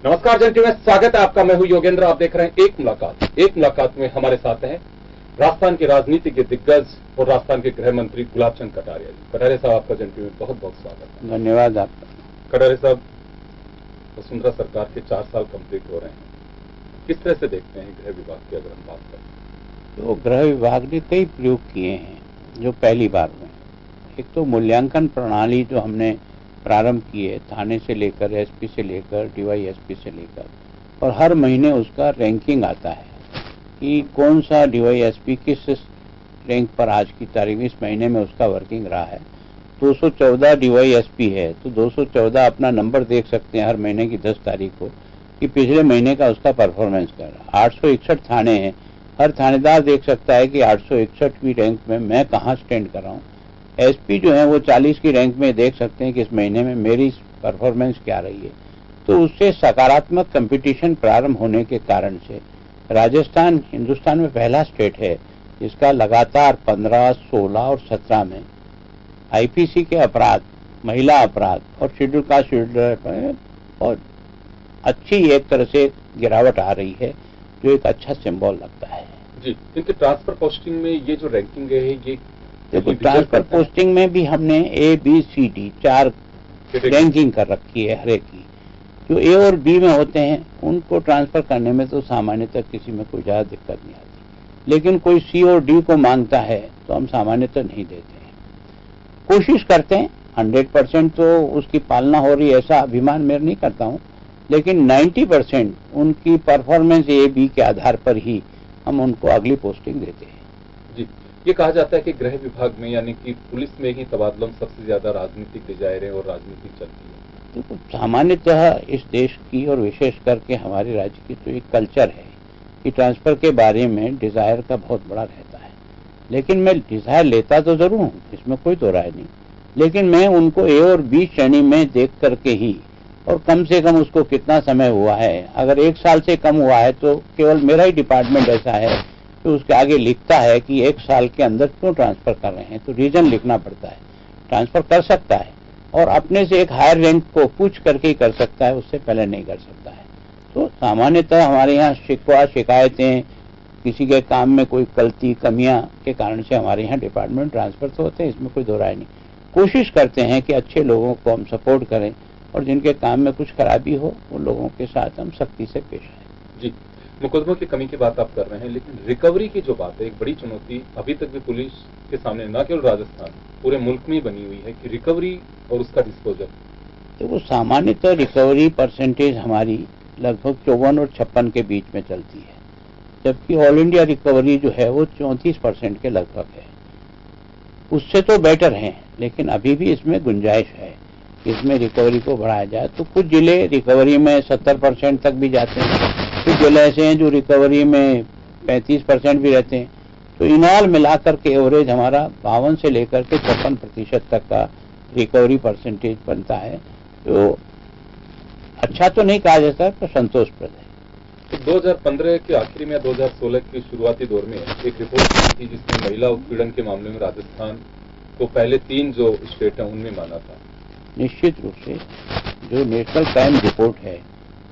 नमस्कार जनटी में स्वागत है आपका। मैं हूं योगेंद्र। आप देख रहे हैं एक मुलाकात में हमारे साथ हैं राजस्थान के राजनीति के दिग्गज और राजस्थान के गृह मंत्री गुलाब चंद कटारिया जी। कटारिया साहब, आपका जनटी में बहुत बहुत स्वागत है। धन्यवाद आपका। कटारिया साहब, वसुंधरा सरकार के 4 साल कंप्लीट हो रहे हैं, किस तरह से देखते हैं गृह विभाग की अगर हम बात करें? तो गृह विभाग ने कई प्रयोग किए हैं जो पहली बार में। एक तो मूल्यांकन प्रणाली जो हमने प्रारंभ की है, थाने से लेकर एसपी से लेकर डीवाईएसपी से लेकर, और हर महीने उसका रैंकिंग आता है कि कौन सा डीवाईएसपी किस रैंक पर आज की तारीख इस महीने में उसका वर्किंग रहा है। 214 डीवाईएसपी है तो 214 अपना नंबर देख सकते हैं हर महीने की 10 तारीख को कि पिछले महीने का उसका परफॉर्मेंस कर रहा। 861 थाने हैं, हर थानेदार देख सकता है कि 861वीं रैंक में मैं कहाँ स्टैंड कर रहा हूँ। एसपी जो है वो 40 की रैंक में देख सकते हैं कि इस महीने में मेरी परफॉर्मेंस क्या रही है। तो उससे सकारात्मक कंपटीशन प्रारंभ होने के कारण से राजस्थान हिंदुस्तान में पहला स्टेट है जिसका लगातार 15, 16 और 17 में आईपीसी के अपराध, महिला अपराध और शेड्यूल कास्ट शेड्यूल और अच्छी एक तरह से गिरावट आ रही है, जो एक अच्छा सिंबल लगता है जी। इनके ट्रांसफर पोस्टिंग में ये जो रैंकिंग है, ये देखो ट्रांसफर पोस्टिंग में भी हमने ABCD 4 रैंकिंग कर रखी है हर एक की। जो ए और बी में होते हैं उनको ट्रांसफर करने में तो सामान्यतः किसी में कोई ज्यादा दिक्कत नहीं आती, लेकिन कोई सी और डी को मांगता है तो हम सामान्यतः नहीं देते हैं। कोशिश करते हैं 100% तो उसकी पालना हो रही, ऐसा अभिमान मैं नहीं करता हूँ, लेकिन 90% उनकी परफॉर्मेंस A-B के आधार पर ही हम उनको अगली पोस्टिंग देते हैं जी। ये कहा जाता है कि गृह विभाग में यानी कि पुलिस में ही तबादलों में सबसे ज्यादा राजनीतिक डिजायरें और राजनीति चलती है। देखो सामान्यतः इस देश की और विशेष करके हमारे राज्य की तो एक कल्चर है कि ट्रांसफर के बारे में डिजायर का बहुत बड़ा रहता है। लेकिन मैं डिजायर लेता तो जरूर हूँ, इसमें कोई दो राय नहीं, लेकिन मैं उनको A और B श्रेणी में देख करके ही, और कम से कम उसको कितना समय हुआ है, अगर 1 साल से कम हुआ है तो केवल मेरा ही डिपार्टमेंट ऐसा है तो उसके आगे लिखता है कि 1 साल के अंदर क्यों ट्रांसफर कर रहे हैं, तो रीजन लिखना पड़ता है। ट्रांसफर कर सकता है और अपने से एक हायर रैंक को पूछ करके ही कर सकता है, उससे पहले नहीं कर सकता है। तो सामान्यतः हमारे यहाँ शिकवा शिकायतें, किसी के काम में कोई गलती कमियां के कारण से हमारे यहाँ डिपार्टमेंट ट्रांसफर तो होते हैं, इसमें कोई दो राय नहीं। कोशिश करते हैं कि अच्छे लोगों को हम सपोर्ट करें और जिनके काम में कुछ खराबी हो उन लोगों के साथ हम सख्ती से पेश आए जी। मुकदमों की कमी की बात आप कर रहे हैं, लेकिन रिकवरी की जो बात है, एक बड़ी चुनौती अभी तक भी पुलिस के सामने न केवल राजस्थान पूरे मुल्क में ही बनी हुई है कि रिकवरी और उसका डिस्पोजल। तो वो सामान्यतः रिकवरी परसेंटेज हमारी लगभग 54 और 56 के बीच में चलती है, जबकि ऑल इंडिया रिकवरी जो है वो 34% के लगभग है। उससे तो बेटर है, लेकिन अभी भी इसमें गुंजाइश है, इसमें रिकवरी को बढ़ाया जाए। तो कुछ जिले रिकवरी में 70% तक भी जाते हैं, कुछ जिले ऐसे हैं जो रिकवरी में 35% भी रहते हैं। तो इन ऑल मिलाकर के एवरेज हमारा 52 से लेकर के 56% तक का रिकवरी परसेंटेज बनता है। तो अच्छा तो नहीं कहा जाता पर संतोषप्रद है। तो 2015 के आखिरी में 2016 के शुरुआती दौर में एक रिपोर्ट थी जिसमें महिला उत्पीड़न के मामले में राजस्थान को पहले 3 जो स्टेट हैं उनमें माना था। निश्चित रूप से जो नेशनल क्राइम रिपोर्ट है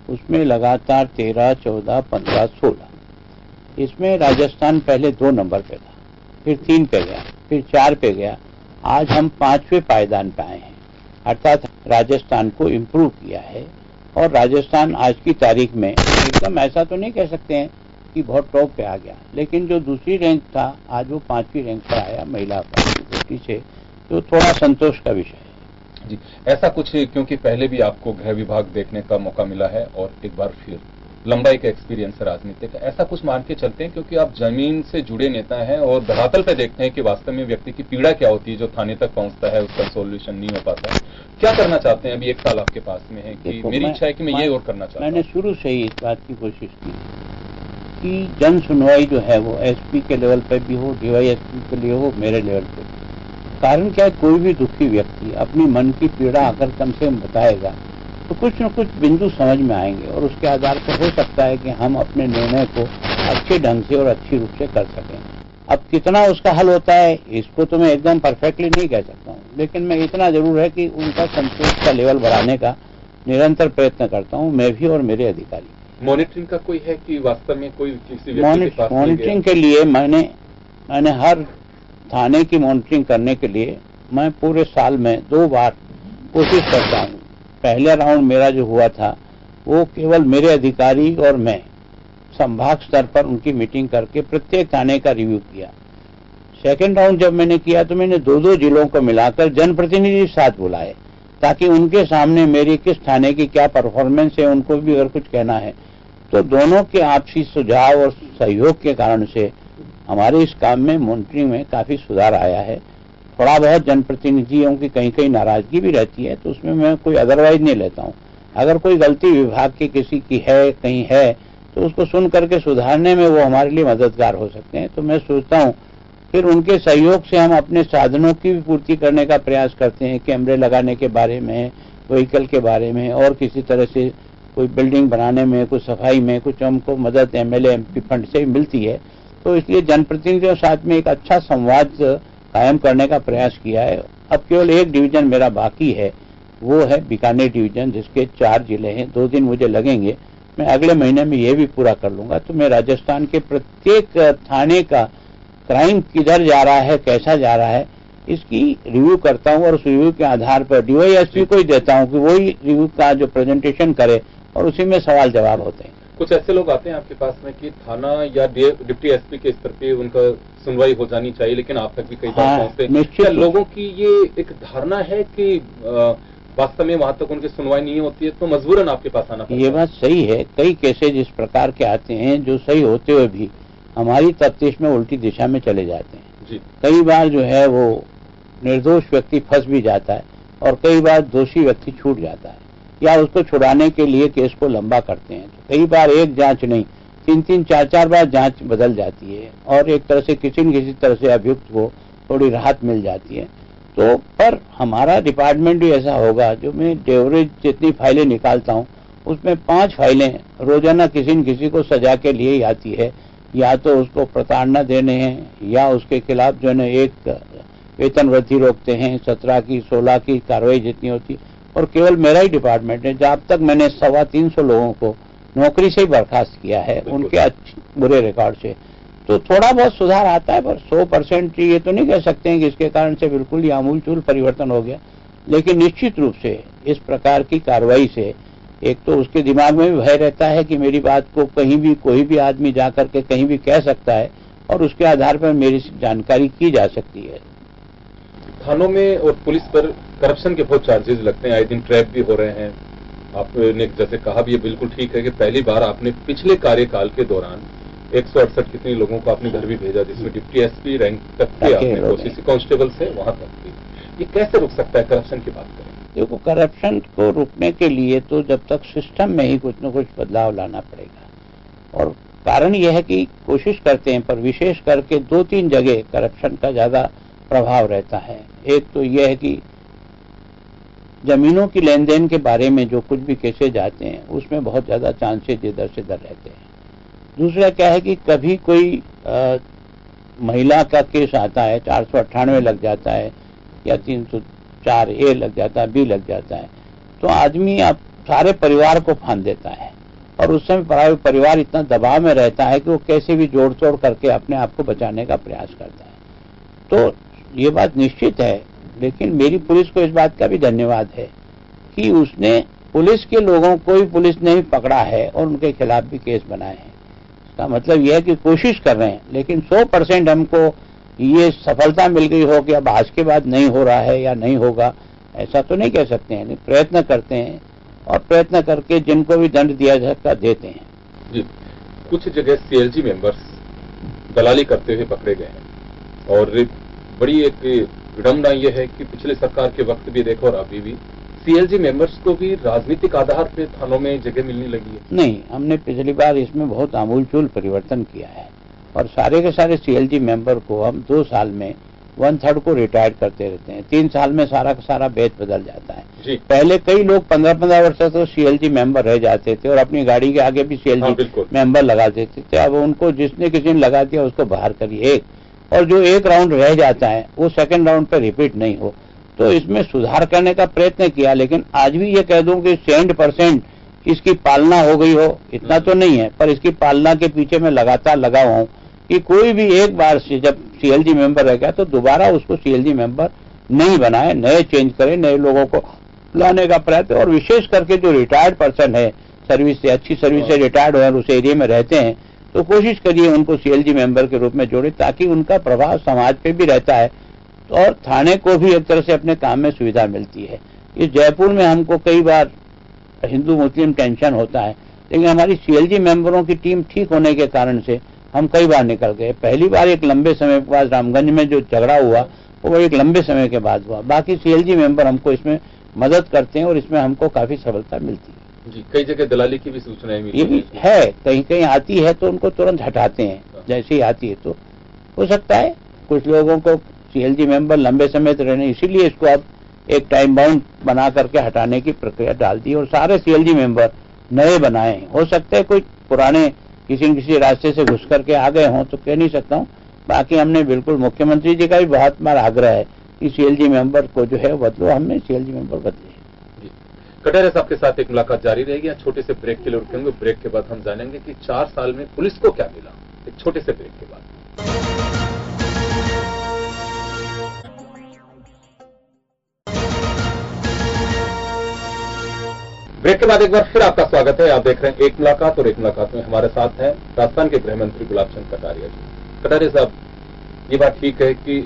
उसमें लगातार 13, 14, 15, 16 इसमें राजस्थान पहले 2 नंबर पे था, फिर 3 पे गया, फिर 4 पे गया, आज हम 5वें पायदान पे आए हैं। अर्थात राजस्थान को इम्प्रूव किया है और राजस्थान आज की तारीख में एकदम ऐसा तो नहीं कह सकते हैं कि बहुत टॉप पे आ गया, लेकिन जो दूसरी रैंक था आज वो 5वीं रैंक पर आया महिला अपराधी से, तो थोड़ा संतोष का विषय है जी। ऐसा कुछ, क्योंकि पहले भी आपको गृह विभाग देखने का मौका मिला है और एक बार फिर लंबाई का एक्सपीरियंस है राजनीति का, ऐसा कुछ मान के चलते हैं क्योंकि आप जमीन से जुड़े नेता हैं और धरातल पे देखते हैं कि वास्तव में व्यक्ति की पीड़ा क्या होती है जो थाने तक पहुंचता है, उसका सोल्यूशन नहीं हो पाता है। क्या करना चाहते हैं? अभी 1 साल आपके पास में है कि मेरी इच्छा है कि मैं ये और करना चाहता हूं। मैंने शुरू से ही इस बात की कोशिश की कि जन सुनवाई जो है वो एसपी के लेवल पे भी हो, डीवाईएसपी के लिए हो, मेरे लेवल पे। कारण क्या है, कोई भी दुखी व्यक्ति अपनी मन की पीड़ा अगर कम से कम बताएगा तो कुछ न कुछ बिंदु समझ में आएंगे और उसके आधार पर हो सकता है कि हम अपने निर्णय को अच्छे ढंग से और अच्छी रूप से कर सकें। अब कितना उसका हल होता है इसको तो मैं एकदम परफेक्टली नहीं कह सकता हूँ, लेकिन मैं इतना जरूर है कि उनका संतोष का लेवल बढ़ाने का निरंतर प्रयत्न करता हूं, मैं भी और मेरे अधिकारी। मॉनिटरिंग का कोई है कि वास्तव में कोई किसी व्यक्ति के पास मॉनिटरिंग के लिए मैंने हर थाने की मॉनिटरिंग करने के लिए मैं पूरे साल में 2 बार कोशिश करता हूं। पहला राउंड मेरा जो हुआ था वो केवल मेरे अधिकारी और मैं संभाग स्तर पर उनकी मीटिंग करके प्रत्येक थाने का रिव्यू किया। सेकंड राउंड जब मैंने किया तो मैंने 2-2 जिलों को मिलाकर जनप्रतिनिधि साथ बुलाए ताकि उनके सामने मेरी किस थाने की क्या परफॉर्मेंस है, उनको भी अगर कुछ कहना है तो दोनों के आपसी सुझाव और सहयोग के कारण से हमारे इस काम में मॉनिटरिंग में काफी सुधार आया है। थोड़ा बहुत जनप्रतिनिधियों की कहीं कहीं नाराजगी भी रहती है तो उसमें मैं कोई अदरवाइज नहीं लेता हूं। अगर कोई गलती विभाग की किसी की है, कहीं है, तो उसको सुन करके सुधारने में वो हमारे लिए मददगार हो सकते हैं। तो मैं सोचता हूं फिर उनके सहयोग से हम अपने साधनों की भी पूर्ति करने का प्रयास करते हैं। कैमरे लगाने के बारे में, व्हीकल के बारे में और किसी तरह से कोई बिल्डिंग बनाने में, कुछ सफाई में कुछ हमको मदद एमएलए एमपी फंड से मिलती है। तो इसलिए जनप्रतिनिधियों के साथ में एक अच्छा संवाद कायम करने का प्रयास किया है। अब केवल एक डिवीजन मेरा बाकी है, वो है बीकानेर डिवीजन, जिसके 4 जिले हैं। 2 दिन मुझे लगेंगे, मैं अगले महीने में ये भी पूरा कर लूंगा। तो मैं राजस्थान के प्रत्येक थाने का क्राइम किधर जा रहा है, कैसा जा रहा है, इसकी रिव्यू करता हूं और उस रिव्यू के आधार पर डीवाईएसपी को ही देता हूं कि वही रिव्यू का जो प्रेजेंटेशन करे और उसी में सवाल जवाब होते हैं। कुछ ऐसे लोग आते हैं आपके पास में कि थाना या डिप्टी एसपी के स्तर पे उनका सुनवाई हो जानी चाहिए, लेकिन आप तक भी कई बार पहुंचते हैं। क्या लोगों की ये एक धारणा है कि वास्तव में वहां तक उनकी सुनवाई नहीं होती है तो मजबूरन आपके पास आना पड़ता है? ये बात सही है। कई केसेज इस प्रकार के आते हैं जो सही होते हुए भी हमारी तफ्तीश में उल्टी दिशा में चले जाते हैं जी। कई बार जो है वो निर्दोष व्यक्ति फंस भी जाता है और कई बार दोषी व्यक्ति छूट जाता है या उसको छुड़ाने के लिए केस को लंबा करते हैं। तो कई बार एक जांच नहीं, 3-3, 4-4 बार जांच बदल जाती है और एक तरह से किसी न किसी तरह से अभियुक्त को थोड़ी राहत मिल जाती है। तो पर हमारा डिपार्टमेंट भी ऐसा होगा, जो मैं एवरेज जितनी फाइलें निकालता हूँ उसमें 5 फाइलें रोजाना किसी न किसी को सजा के लिए ही आती है। या तो उसको प्रताड़ना देने हैं या उसके खिलाफ जो है एक वेतन वृद्धि रोकते हैं, 17 की 16 की कार्रवाई जितनी होती है। और केवल मेरा ही डिपार्टमेंट है जब तक मैंने 325 लोगों को नौकरी से ही बर्खास्त किया है उनके अच्छे बुरे रिकॉर्ड से। तो थोड़ा बहुत सुधार आता है, पर 100% ये तो नहीं कह सकते हैं कि इसके कारण से बिल्कुल ही आमूलचूल परिवर्तन हो गया। लेकिन निश्चित रूप से इस प्रकार की कार्रवाई से एक तो उसके दिमाग में भी भय रहता है कि मेरी बात को कहीं भी कोई भी आदमी जाकर के कहीं भी कह सकता है और उसके आधार पर मेरी जानकारी की जा सकती है। थानों में और पुलिस पर करप्शन के बहुत चार्जेस लगते हैं, आए दिन ट्रैप भी हो रहे हैं। आपने जैसे कहा भी ये बिल्कुल ठीक है कि पहली बार आपने पिछले कार्यकाल के दौरान 168 कितने लोगों को आपने घर भी भेजा, जिसमें डिप्टी एसपी रैंक तक के आपने कोशिश कांस्टेबल से वहां तक की। ये कैसे रुक सकता है? करप्शन की बात करें। देखो, करप्शन को रोकने के लिए तो जब तक सिस्टम में ही कुछ न कुछ बदलाव लाना पड़ेगा। और कारण यह है कि कोशिश करते हैं, पर विशेष करके 2-3 जगह करप्शन का ज्यादा प्रभाव रहता है। एक तो यह है कि जमीनों की लेन देन के बारे में जो कुछ भी केसेज आते हैं उसमें बहुत ज्यादा चांसेज इधर से उधर रहते हैं। दूसरा क्या है कि कभी कोई महिला का केस आता है, 498 लग जाता है या 304A लग जाता है, B लग जाता है, तो आदमी अब सारे परिवार को फांद देता है और उस समय परिवार इतना दबाव में रहता है कि वो कैसे भी जोड़ तोड़ करके अपने आप को बचाने का प्रयास करता है। तो ये बात निश्चित है, लेकिन मेरी पुलिस को इस बात का भी धन्यवाद है कि उसने पुलिस के लोगों को ही पुलिस ने ही पकड़ा है और उनके खिलाफ भी केस बनाए हैं। इसका मतलब यह है कि कोशिश कर रहे हैं, लेकिन 100% हमको ये सफलता मिल गई हो कि अब आज के बाद नहीं हो रहा है या नहीं होगा, ऐसा तो नहीं कह सकते हैं। प्रयत्न करते हैं और प्रयत्न करके जिनको भी दंड दिया जाता देते हैं। जी, कुछ जगह सीएलजी मेंबर्स दलाली करते हुए पकड़े गए हैं और बड़ी एक विडंबना यह है कि पिछले सरकार के वक्त भी देखो और अभी भी सीएलजी मेंबर्स को भी राजनीतिक आधार पर थानों में जगह मिलने लगी है। नहीं, हमने पिछली बार इसमें बहुत आमूलचूल परिवर्तन किया है और सारे के सारे सीएलजी मेंबर को हम 2 साल में 1/3 को रिटायर करते रहते हैं। 3 साल में सारा का सारा बैच बदल जाता है जी। पहले कई लोग 15-15 वर्ष तक तो सीएलजी मेंबर रह जाते थे और अपनी गाड़ी के आगे भी सीएलजी मेंबर लगा देते थे। अब उनको जिसने किसी ने लगा दिया उसको बाहर करिए, और जो एक राउंड रह जाता है वो सेकंड राउंड पर रिपीट नहीं हो। तो इसमें सुधार करने का प्रयत्न किया। लेकिन आज भी ये कह दूं कि 100% इसकी पालना हो गई हो इतना तो नहीं है, पर इसकी पालना के पीछे मैं लगातार लगा हुआ हूं कि कोई भी एक बार से जब सीएलजी मेंबर रह गया तो दोबारा उसको सीएलजी मेंबर नहीं बनाए, नए चेंज करें, नए लोगों को लाने का प्रयत्न। और विशेष करके जो रिटायर्ड पर्सन है, सर्विस से अच्छी सर्विस से रिटायर्ड हो और उस एरिया में रहते हैं, तो कोशिश करिए उनको सीएलजी मेंबर के रूप में जोड़े, ताकि उनका प्रभाव समाज पे भी रहता है और थाने को भी एक तरह से अपने काम में सुविधा मिलती है। इस जयपुर में हमको कई बार हिंदू मुस्लिम टेंशन होता है, लेकिन हमारी सीएलजी मेंबरों की टीम ठीक होने के कारण से हम कई बार निकल गए। पहली बार एक लंबे समय के बाद रामगंज में जो झगड़ा हुआ वो एक लंबे समय के बाद हुआ। बाकी सीएलजी मेंबर हमको इसमें मदद करते हैं और इसमें हमको काफी सफलता मिलती है। जी, कई जगह दलाली की भी सूचनाएं मिली ये भी है, कहीं कहीं आती है तो उनको तुरंत हटाते हैं, जैसे ही आती है तो हो सकता है कुछ लोगों को सीएलजी मेंबर लंबे समय तक रहने, इसीलिए इसको अब एक टाइम बाउंड बना करके हटाने की प्रक्रिया डाल दी और सारे सीएलजी मेंबर नए बनाए। हो सकता है कोई पुराने किसी न किसी रास्ते से घुस करके आ गए हों, तो कह नहीं सकता हूँ। बाकी हमने बिल्कुल मुख्यमंत्री जी का भी बहुत बार आग्रह है कि सीएलजी मेंबर को जो है बदलो, हमने सीएलजी मेंबर बदले। कटारिया साहब के साथ एक मुलाकात जारी रहेगी। छोटे से ब्रेक के लिए रुकेंगे, ब्रेक के बाद हम जानेंगे कि 4 साल में पुलिस को क्या मिला। एक छोटे से ब्रेक के बाद एक बार फिर आपका स्वागत है। आप देख रहे हैं एक मुलाकात, और एक मुलाकात में हमारे साथ हैं राजस्थान के गृह मंत्री गुलाब चंद कटारिया जी। कटारिया साहब, ये बात ठीक है कि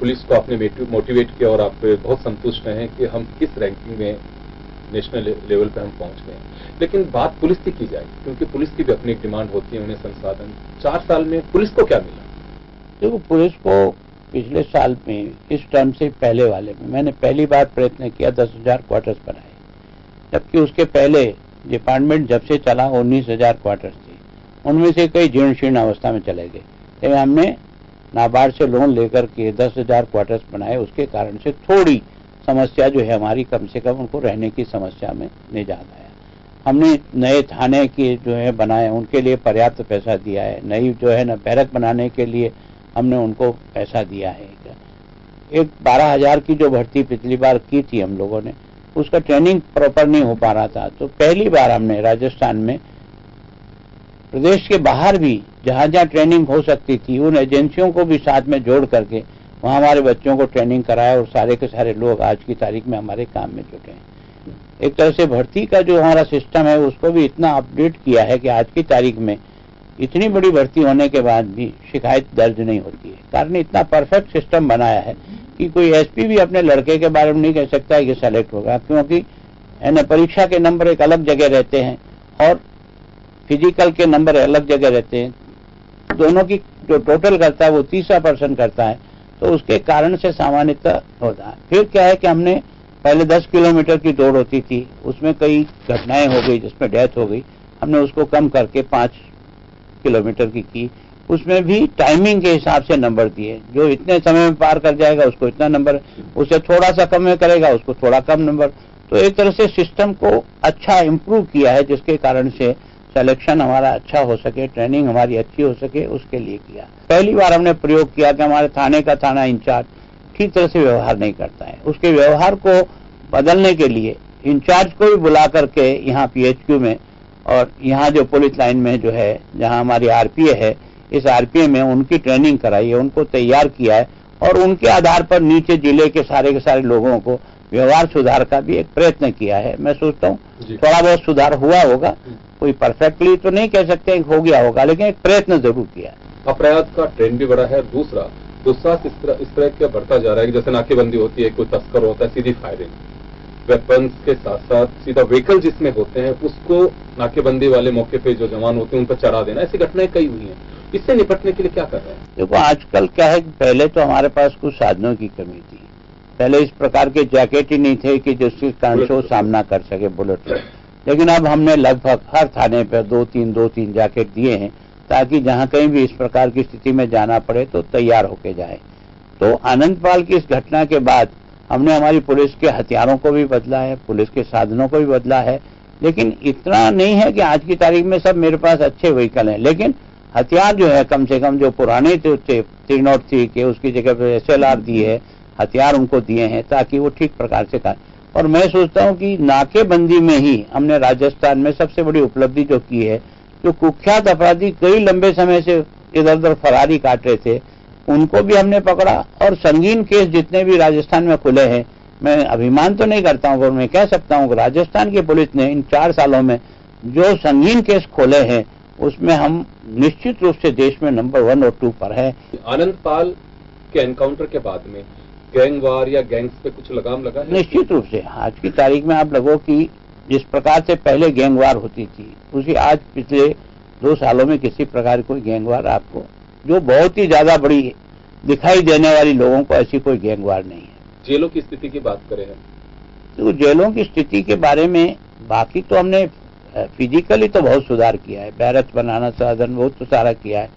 पुलिस को आपने मोटिवेट किया और आप बहुत संतुष्ट हैं कि हम किस रैंकिंग में नेशनल लेवल पे हम पहुंच गए, लेकिन बात पुलिस की जाए, क्योंकि पुलिस की भी अपनी डिमांड होती है, उन्हें संसाधन। 4 साल में पुलिस को क्या मिला? देखो, पुलिस को पिछले साल में इस टर्म से पहले वाले में मैंने पहली बार प्रयत्न किया 10,000 क्वार्टर्स बनाए, जबकि उसके पहले डिपार्टमेंट जब से चला 19,000 क्वार्टर्स थे, उनमें से कई जीर्ण शीर्ण अवस्था में चले गए। लेकिन हमने नाबार्ड से लोन लेकर के 10,000 क्वार्टर्स बनाए। उसके कारण से थोड़ी समस्या जो है हमारी, कम से कम उनको रहने की समस्या में निजात आया। हमने नए थाने के जो है बनाए, उनके लिए पर्याप्त पैसा दिया है। नई जो है ना बैरक बनाने के लिए हमने उनको पैसा दिया है। एक 12,000 की जो भर्ती पिछली बार की थी हम लोगों ने, उसका ट्रेनिंग प्रॉपर नहीं हो पा रहा था, तो पहली बार हमने राजस्थान में प्रदेश के बाहर भी जहां जहां ट्रेनिंग हो सकती थी, उन एजेंसियों को भी साथ में जोड़ करके वहां हमारे बच्चों को ट्रेनिंग कराया और सारे के सारे लोग आज की तारीख में हमारे काम में जुटे हैं। एक तरह से भर्ती का जो हमारा सिस्टम है उसको भी इतना अपडेट किया है कि आज की तारीख में इतनी बड़ी भर्ती होने के बाद भी शिकायत दर्ज नहीं होती है। कारण इतना परफेक्ट सिस्टम बनाया है कि कोई एसपी भी अपने लड़के के बारे में नहीं कह सकता है कि सेलेक्ट होगा, क्योंकि परीक्षा के नंबर एक अलग जगह रहते हैं और फिजिकल के नंबर अलग जगह रहते हैं। दोनों की जो टोटल करता है वो 30% करता है, तो उसके कारण से सामान्यतः होता है। फिर क्या है कि हमने पहले 10 किलोमीटर की दौड़ होती थी, उसमें कई घटनाएं हो गई जिसमें डेथ हो गई, हमने उसको कम करके 5 किलोमीटर की। उसमें भी टाइमिंग के हिसाब से नंबर दिए, जो इतने समय में पार कर जाएगा उसको इतना नंबर, उसे थोड़ा सा कम में करेगा उसको थोड़ा कम नंबर। तो एक तरह से सिस्टम को अच्छा इम्प्रूव किया है, जिसके कारण से सिलेक्शन हमारा अच्छा हो सके, ट्रेनिंग हमारी अच्छी हो सके, उसके लिए किया। पहली बार हमने प्रयोग किया कि हमारे थाने का थाना इंचार्ज ठीक तरह से व्यवहार नहीं करता है। उसके व्यवहार को बदलने के लिए इंचार्ज को भी बुला करके यहाँ पीएचक्यू में और यहाँ जो पुलिस लाइन में जो है जहाँ हमारी आरपीए है, इस आरपीए में उनकी ट्रेनिंग कराई है, उनको तैयार किया है और उनके आधार पर नीचे जिले के सारे लोगों को व्यवहार सुधार का भी एक प्रयत्न किया है। मैं सोचता हूँ थोड़ा बहुत सुधार हुआ होगा, कोई परफेक्टली तो नहीं कह सकते हो गया होगा, लेकिन एक प्रयत्न जरूर किया है। अपराध का ट्रेंड भी बढ़ा है। दूसरा दुस्साहस इस तरह का बढ़ता जा रहा है कि जैसे नाकेबंदी होती है, कोई तस्कर होता है, सीधी फायरिंग, वेपन्स के साथ साथ सीधा व्हीकल जिसमें होते हैं उसको नाकेबंदी वाले मौके पे जो जवान होते हैं उन पर चढ़ा देना, ऐसी घटनाएं कई हुई हैं। इससे निपटने के लिए क्या कर रहे हैं? देखो, आजकल क्या है कि पहले तो हमारे पास कुछ साधनों की कमी थी। पहले इस प्रकार के जैकेट ही नहीं थे कि जिसके कारण से वो सामना कर सके बुलेट। लेकिन अब हमने लगभग हर थाने पर 2-3 जैकेट दिए हैं, ताकि जहां कहीं भी इस प्रकार की स्थिति में जाना पड़े तो तैयार होके जाए। तो आनंदपाल की इस घटना के बाद हमने हमारी पुलिस के हथियारों को भी बदला है, पुलिस के साधनों को भी बदला है। लेकिन इतना नहीं है कि आज की तारीख में सब मेरे पास अच्छे व्हीकल हैं, लेकिन हथियार जो है कम से कम जो पुराने थे 303 के उसकी जगह पर SLR दी है, हथियार उनको दिए हैं ताकि वो ठीक प्रकार से करें। और मैं सोचता हूं कि नाकेबंदी में ही हमने राजस्थान में सबसे बड़ी उपलब्धि जो की है, जो कुख्यात अपराधी कई लंबे समय से इधर उधर फरारी काट रहे थे, उनको भी हमने पकड़ा। और संगीन केस जितने भी राजस्थान में खुले हैं, मैं अभिमान तो नहीं करता हूं, पर मैं कह सकता हूं कि राजस्थान की पुलिस ने इन 4 सालों में जो संगीन केस खोले हैं, उसमें हम निश्चित रूप से देश में नंबर 1 और 2 पर है। आनंदपाल के एनकाउंटर के बाद में गैंगवार या गैंग्स पे कुछ लगाम लगा है? निश्चित रूप से आज की तारीख में आप लगो कि जिस प्रकार से पहले गैंगवार होती थी, उसी आज पिछले 2 सालों में किसी प्रकार कोई गैंगवार आपको जो बहुत ही ज्यादा बड़ी दिखाई देने वाली लोगों को ऐसी कोई गैंगवार नहीं है। जेलों की स्थिति की बात करें हम, तो जेलों की स्थिति के बारे में बाकी तो हमने फिजिकली तो बहुत सुधार किया है, बैरक्स बनाना, साधन बहुत तो सारा किया है,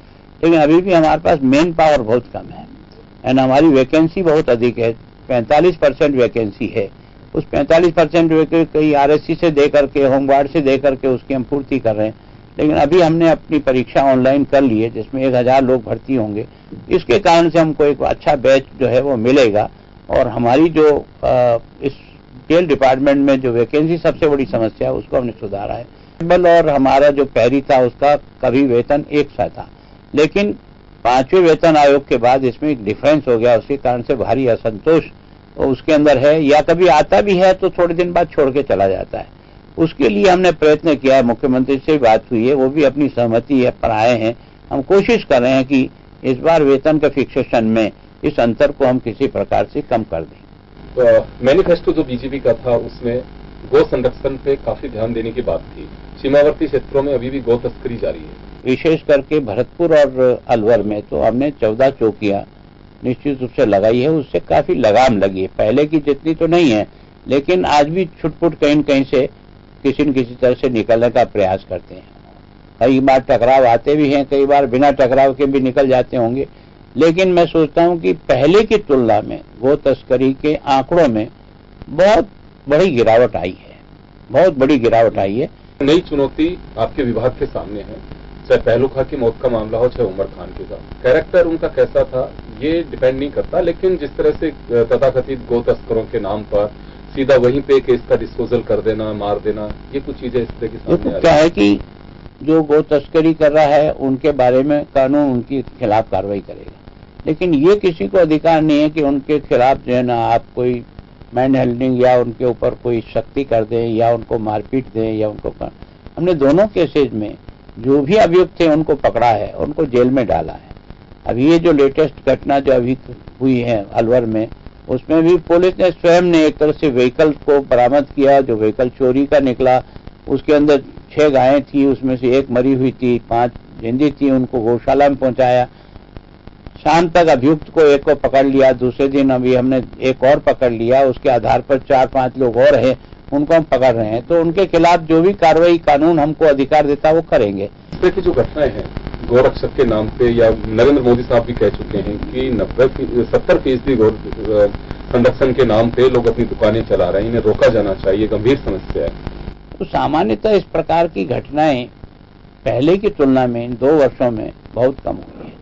लेकिन अभी भी हमारे पास मेन पावर बहुत कम है एंड हमारी वैकेंसी बहुत अधिक है। 45% वैकेंसी है। उस 45% कई RSC से दे करके, होमगार्ड से दे करके उसकी हम पूर्ति कर रहे हैं। लेकिन अभी हमने अपनी परीक्षा ऑनलाइन कर ली है, जिसमें 1000 लोग भर्ती होंगे। इसके कारण से हमको एक अच्छा बैच जो है वो मिलेगा। और हमारी जो इस जेल डिपार्टमेंट में जो वैकेंसी सबसे बड़ी समस्या है, उसको हमने सुधारा है। और हमारा जो पैरी था, उसका कभी वेतन एक सा था, लेकिन 5वें वेतन आयोग के बाद इसमें एक डिफरेंस हो गया। उसके कारण से भारी असंतोष उसके अंदर है, या कभी आता भी है तो थोड़े दिन बाद छोड़ के चला जाता है। उसके लिए हमने प्रयत्न किया है, मुख्यमंत्री से बात हुई है, वो भी अपनी सहमति पर आए हैं। हम कोशिश कर रहे हैं कि इस बार वेतन के फिक्सेशन में इस अंतर को हम किसी प्रकार से कम कर दें। तो मैनिफेस्टो जो बीजेपी का था, उसमें गौ संरक्षण पे काफी ध्यान देने की बात थी। सीमावर्ती क्षेत्रों में अभी भी गौ तस्करी जारी है, विशेष करके भरतपुर और अलवर में तो हमने 14 चौकियां निश्चित रूप से लगाई है। उससे काफी लगाम लगी है, पहले की जितनी तो नहीं है, लेकिन आज भी छुटपुट कहीं न कहीं से किसी न किसी तरह से निकलने का प्रयास करते हैं। कई बार टकराव आते भी हैं, कई बार बिना टकराव के भी निकल जाते होंगे, लेकिन मैं सोचता हूं कि पहले की तुलना में गो तस्करी के आंकड़ों में बहुत बड़ी गिरावट आई है, बहुत बड़ी गिरावट आई है। नई चुनौती आपके विभाग के सामने है, चाहे पहलू खां की मौत का मामला हो, चाहे उमर खान के साथ। कैरेक्टर उनका कैसा था ये डिपेंड नहीं करता, लेकिन जिस तरह से तथाकथित गो तस्करों के नाम पर सीधा वहीं पे केस का डिस्पोजल कर देना, मार देना, ये कुछ चीजें इस तरह की सामने आ रही है। क्या है कि जो गो तस्करी कर रहा है उनके बारे में कानून उनके खिलाफ कार्रवाई करेगा, लेकिन ये किसी को अधिकार नहीं है कि उनके खिलाफ जो है ना आप कोई मैन हेल्डिंग या उनके ऊपर कोई सख्ती कर दें या उनको मारपीट दें या उनको हमने दोनों केसेज में जो भी अभियुक्त थे उनको पकड़ा है, उनको जेल में डाला है। अभी ये जो लेटेस्ट घटना जो अभी हुई है अलवर में, उसमें भी पुलिस ने स्वयं ने एक तरह से व्हीकल को बरामद किया, जो व्हीकल चोरी का निकला। उसके अंदर 6 गायें थी, उसमें से 1 मरी हुई थी, 5 जिंदी थी, उनको गौशाला में पहुंचाया। शाम तक अभियुक्त को एक को पकड़ लिया, दूसरे दिन अभी हमने एक और पकड़ लिया। उसके आधार पर 4-5 लोग और हैं, उनको हम पकड़ रहे हैं। तो उनके खिलाफ जो भी कार्रवाई कानून हमको अधिकार देता है वो करेंगे। इस तरह की जो घटनाएं हैं गौरक्षक के नाम पे, या नरेंद्र मोदी साहब भी कह चुके हैं कि 70% गौ संरक्षण के नाम पे लोग अपनी दुकानें चला रहे हैं, इन्हें रोका जाना चाहिए, गंभीर समस्या है। तो सामान्यतः इस प्रकार की घटनाएं पहले की तुलना में इन 2 वर्षों में बहुत कम हुई है।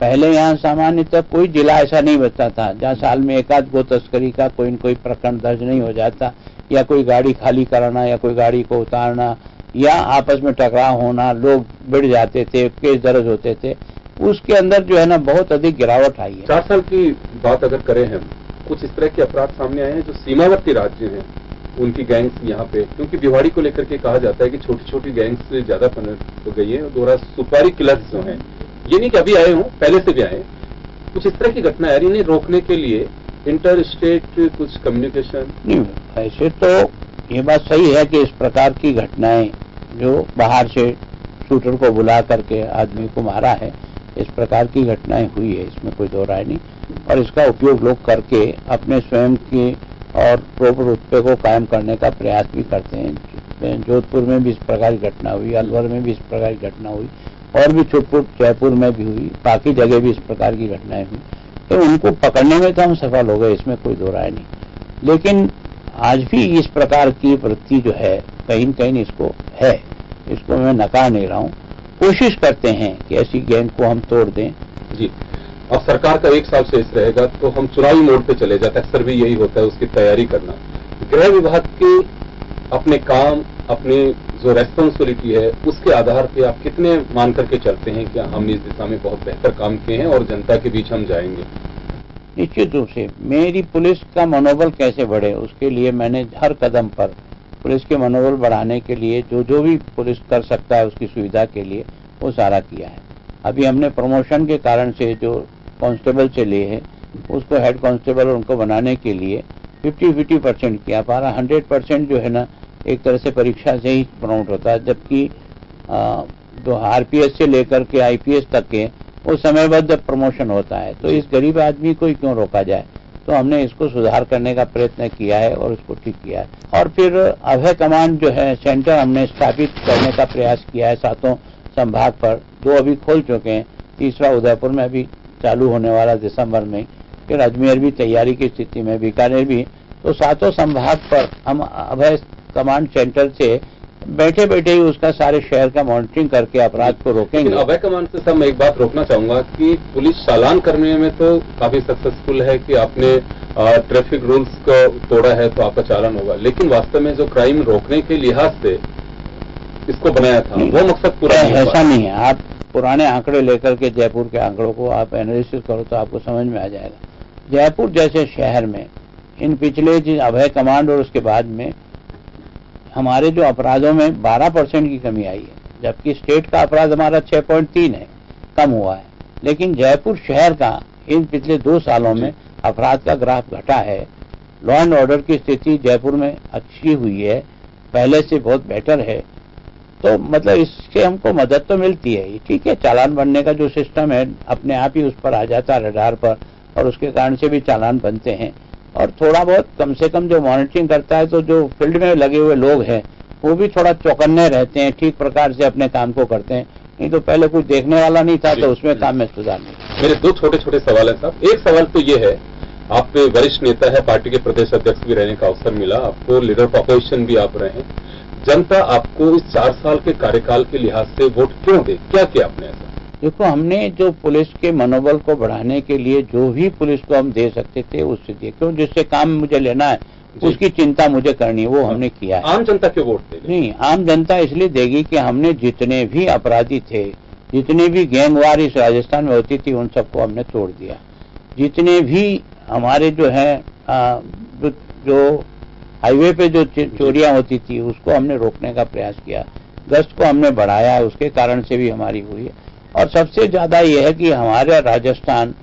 पहले यहाँ सामान्यतः कोई जिला ऐसा नहीं बचता था जहाँ साल में एकाध गो तस्करी का कोई न कोई प्रकरण दर्ज नहीं हो जाता, या कोई गाड़ी खाली कराना या कोई गाड़ी को उतारना या आपस में टकराव होना, लोग बिड़ जाते थे, केस दर्ज होते थे। उसके अंदर जो है ना बहुत अधिक गिरावट आई है। 4 साल की बात अगर करें हम, कुछ इस तरह के अपराध सामने आए हैं जो सीमावर्ती राज्य हैं, उनकी गैंग्स यहाँ पे, क्योंकि भिवाड़ी को लेकर के कहा जाता है कि छोटी छोटी गैंग्स ज्यादा पनप तो गई है। और दोहरा सुपारी किलर्स जो हैं, ये नहीं कि अभी आए हों, पहले से भी आए। कुछ इस तरह की घटना है, इन्हें रोकने के लिए इंटर स्टेट कुछ कम्युनिकेशन नहीं। ऐसे तो ये बात सही है कि इस प्रकार की घटनाएं जो बाहर से शूटर को बुला करके आदमी को मारा है, इस प्रकार की घटनाएं हुई है, इसमें कोई दो राय नहीं। और इसका उपयोग लोग करके अपने स्वयं की और प्रॉपर रुतबे को कायम करने का प्रयास भी करते हैं। जोधपुर में भी इस प्रकार की घटना हुई, अलवर में भी इस प्रकार की घटना हुई, और भी छुटपुट जयपुर में भी हुई, बाकी जगह भी इस प्रकार की घटनाएं हुई। तो उनको पकड़ने में तो हम सफल हो गए, इसमें कोई दो राय नहीं। लेकिन आज भी इस प्रकार की वृत्ति जो है कहीं न कहीं इसको है, इसको मैं नकार नहीं रहा हूँ। कोशिश करते हैं कि ऐसी गैंग को हम तोड़ दें। जी, अब सरकार का 1 साल शेष रहेगा तो हम चुनावी मोड पे चले जाते हैं, अक्सर भी यही होता है, उसकी तैयारी करना। गृह विभाग के अपने काम, अपने जो रेस्पॉन्सिबिलिटी है, उसके आधार पे आप कितने मान करके चलते हैं कि हमने इस दिशा में बहुत बेहतर काम किए हैं और जनता के बीच हम जाएंगे? निश्चित रूप से मेरी पुलिस का मनोबल कैसे बढ़े, उसके लिए मैंने हर कदम पर पुलिस के मनोबल बढ़ाने के लिए जो भी पुलिस कर सकता है उसकी सुविधा के लिए वो सारा किया है। अभी हमने प्रमोशन के कारण से जो कांस्टेबल से लिए हैं उसको हेड कांस्टेबल उनको बनाने के लिए 50% किया। हमारा 100% जो है ना एक तरह से परीक्षा से ही प्रमोट होता है, जबकि जो आरपीएस से लेकर के आईपीएस तक के वो समयबद्ध प्रमोशन होता है। तो इस गरीब आदमी को क्यों रोका जाए, तो हमने इसको सुधार करने का प्रयत्न किया है और उसको ठीक किया है। और फिर अभय कमांड जो है सेंटर हमने स्थापित करने का प्रयास किया है 7 संभाग पर। 2 अभी खोल चुके हैं, तीसरा उदयपुर में अभी चालू होने वाला दिसंबर में, फिर अजमेर भी तैयारी की स्थिति में, बीकानेर भी। तो 7 संभाग पर हम अभय कमांड सेंटर से बैठे बैठे ही उसका सारे शहर का मॉनिटरिंग करके अपराध को रोकेंगे। अभय कमांड से सर मैं एक बात रोकना चाहूंगा कि पुलिस चालान करने में तो काफी सक्सेसफुल है कि आपने ट्रैफिक रूल्स को तोड़ा है तो आपका चालान होगा, लेकिन वास्तव में जो क्राइम रोकने के लिहाज से इसको बनाया था वो मकसद पूरा ऐसा नहीं है। आप पुराने आंकड़े लेकर के जयपुर के आंकड़ों को आप एनालिसिस करो तो आपको समझ में आ जाएगा। जयपुर जैसे शहर में इन पिछले अभय कमांड और उसके बाद में हमारे जो अपराधों में 12% की कमी आई है, जबकि स्टेट का अपराध हमारा 6.3 है, कम हुआ है। लेकिन जयपुर शहर का इन पिछले 2 सालों में अपराध का ग्राफ घटा है। लॉ एंड ऑर्डर की स्थिति जयपुर में अच्छी हुई है, पहले से बहुत बेटर है। तो मतलब इससे हमको मदद तो मिलती है। ठीक है, चालान बनने का जो सिस्टम है अपने आप ही उस पर आ जाता है रडार पर, और उसके कारण से भी चालान बनते हैं। और थोड़ा बहुत कम से कम जो मॉनिटरिंग करता है, तो जो फील्ड में लगे हुए लोग हैं वो भी थोड़ा चौकन्ने रहते हैं, ठीक प्रकार से अपने काम को करते हैं। नहीं तो पहले कुछ देखने वाला नहीं था, तो उसमें काम में सुधार नहीं। मेरे 2 छोटे-छोटे सवाल है साहब। एक सवाल तो ये है, आप वरिष्ठ नेता है, पार्टी के प्रदेश अध्यक्ष भी रहने का अवसर मिला, आपको लीडर ऑफ अपोजिशन भी आप रहे हैं। जनता आपको इस 4 साल के कार्यकाल के लिहाज से वोट क्यों दे, क्या किया आपने ऐसा? देखो, हमने जो पुलिस के मनोबल को बढ़ाने के लिए जो भी पुलिस को हम दे सकते थे उससे दिए। क्यों, जिससे काम मुझे लेना है उसकी चिंता मुझे करनी है, वो हमने किया है। आम जनता क्यों वोट देगी? नहीं, आम जनता इसलिए देगी कि हमने जितने भी अपराधी थे, जितनी भी गैंगवार इस राजस्थान में होती थी, उन सबको हमने तोड़ दिया। जितने भी हमारे जो है जो हाईवे पे जो चोरियां होती थी उसको हमने रोकने का प्रयास किया। गश्त को हमने बढ़ाया, उसके कारण से भी हमारी हुई है। और सबसे ज्यादा यह है कि हमारे राजस्थान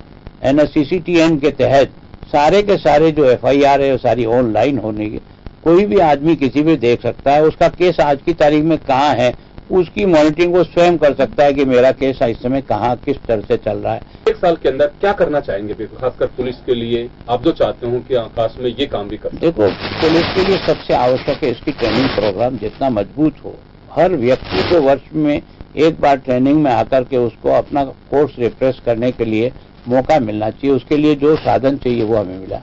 NSCCTN के तहत सारे के सारे जो FIR है वो सारी ऑनलाइन होने की, कोई भी आदमी किसी भी देख सकता है उसका केस आज की तारीख में कहाँ है, उसकी मॉनिटरिंग वो स्वयं कर सकता है कि मेरा केस इस समय कहाँ किस तरह से चल रहा है। 1 साल के अंदर क्या करना चाहेंगे खासकर पुलिस के लिए, आप जो चाहते हो कि आकाश में ये काम भी कर? देखो, पुलिस के लिए सबसे आवश्यक है इसकी ट्रेनिंग प्रोग्राम जितना मजबूत हो। हर व्यक्ति को वर्ष में एक बार ट्रेनिंग में आकर के उसको अपना कोर्स रिफ्रेश करने के लिए मौका मिलना चाहिए। उसके लिए जो साधन चाहिए वो हमें मिला।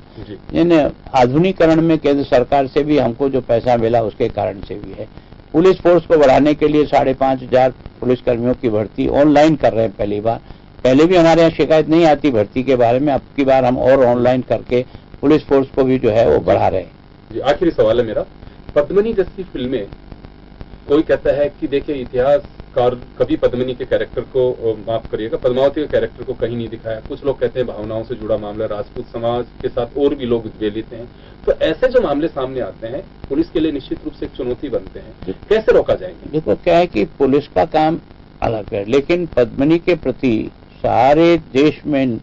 इन आधुनिकीकरण में केंद्र सरकार से भी हमको जो पैसा मिला उसके कारण से भी है। पुलिस फोर्स को बढ़ाने के लिए 5,500 पुलिसकर्मियों की भर्ती ऑनलाइन कर रहे हैं पहली बार। पहले भी हमारे यहाँ शिकायत नहीं आती भर्ती के बारे में, अब की बार हम और ऑनलाइन करके पुलिस फोर्स को भी जो है वो बढ़ा रहे हैं। आखिरी सवाल है मेरा, पद्मिनी जैसी फिल्में, कोई कहता है कि देखिए इतिहासकार कभी पद्मिनी के कैरेक्टर को, माफ करिएगा, पद्मावती के कैरेक्टर को कहीं नहीं दिखाया। कुछ लोग कहते हैं भावनाओं से जुड़ा मामला, राजपूत समाज के साथ और भी लोग ज्वेलित हैं। तो ऐसे जो मामले सामने आते हैं पुलिस के लिए निश्चित रूप से एक चुनौती बनते हैं, कैसे रोका जाएंगे? देखो, क्या है कि पुलिस का काम अलग है, लेकिन पद्मिनी के प्रति सारे देश में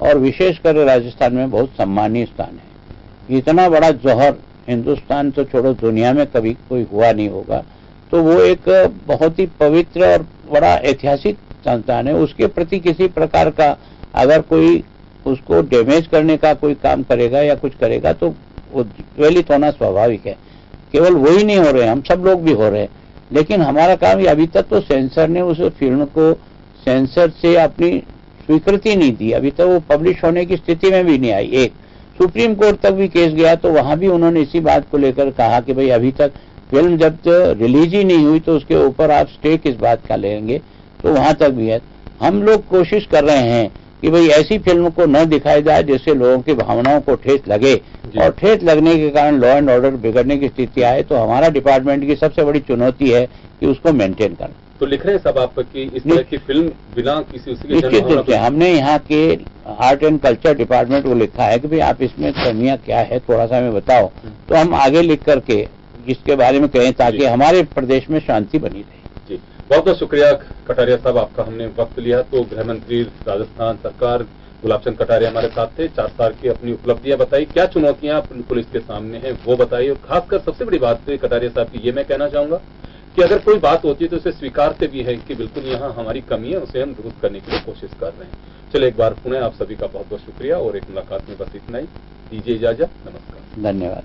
और विशेषकर राजस्थान में बहुत सम्मानीय स्थान है। इतना बड़ा जौहर हिंदुस्तान तो छोड़ो दुनिया में कभी कोई हुआ नहीं होगा। तो वो एक बहुत ही पवित्र और बड़ा ऐतिहासिक संस्थान है। उसके प्रति किसी प्रकार का अगर कोई उसको डैमेज करने का कोई काम करेगा या कुछ करेगा तो वो ज्वलित होना स्वाभाविक है। केवल वही नहीं हो रहे, हम सब लोग भी हो रहे हैं। लेकिन हमारा काम ये, अभी तक तो सेंसर ने उस फिल्म को सेंसर से अपनी स्वीकृति नहीं दी, अभी तक वो पब्लिश होने की स्थिति में भी नहीं आई। एक सुप्रीम कोर्ट तक भी केस गया तो वहां भी उन्होंने इसी बात को लेकर कहा कि भाई अभी तक फिल्म जब रिलीज ही नहीं हुई तो उसके ऊपर आप स्टे किस बात का लेंगे, तो वहां तक भी है। हम लोग कोशिश कर रहे हैं कि भाई ऐसी फिल्म को न दिखाया जाए जिससे लोगों की भावनाओं को ठेस लगे, और ठेस लगने के कारण लॉ एंड ऑर्डर बिगड़ने की स्थिति आए, तो हमारा डिपार्टमेंट की सबसे बड़ी चुनौती है कि उसको मेंटेन करना। तो लिख रहे हैं सब आप कि इस तरह की फिल्म बिना किसी उसके निश्चित रूप से हमने यहाँ के आर्ट एंड कल्चर डिपार्टमेंट को लिखा है कि भाई आप इसमें कमियां क्या है थोड़ा सा हमें बताओ, तो हम आगे लिख करके इसके बारे में कहें ताकि हमारे प्रदेश में शांति बनी रहे। जी, बहुत बहुत शुक्रिया कटारिया साहब, आपका हमने वक्त लिया। तो गृह मंत्री राजस्थान सरकार गुलाब चंद कटारिया हमारे साथ थे। 4 साल की अपनी उपलब्धियां बताई, क्या चुनौतियां पुलिस के सामने हैं वो बताई, और खासकर सबसे बड़ी बात कटारिया साहब की ये मैं कहना चाहूंगा कि अगर कोई बात होती है तो उसे स्वीकारते भी है कि बिल्कुल यहाँ हमारी कमी है, उसे हम दुरुस्त करने की कोशिश कर रहे हैं। चलो एक बार पुनः आप सभी का बहुत बहुत शुक्रिया, और एक मुलाकात में बस इतना ही। दीजिए इजाजत, नमस्कार, धन्यवाद।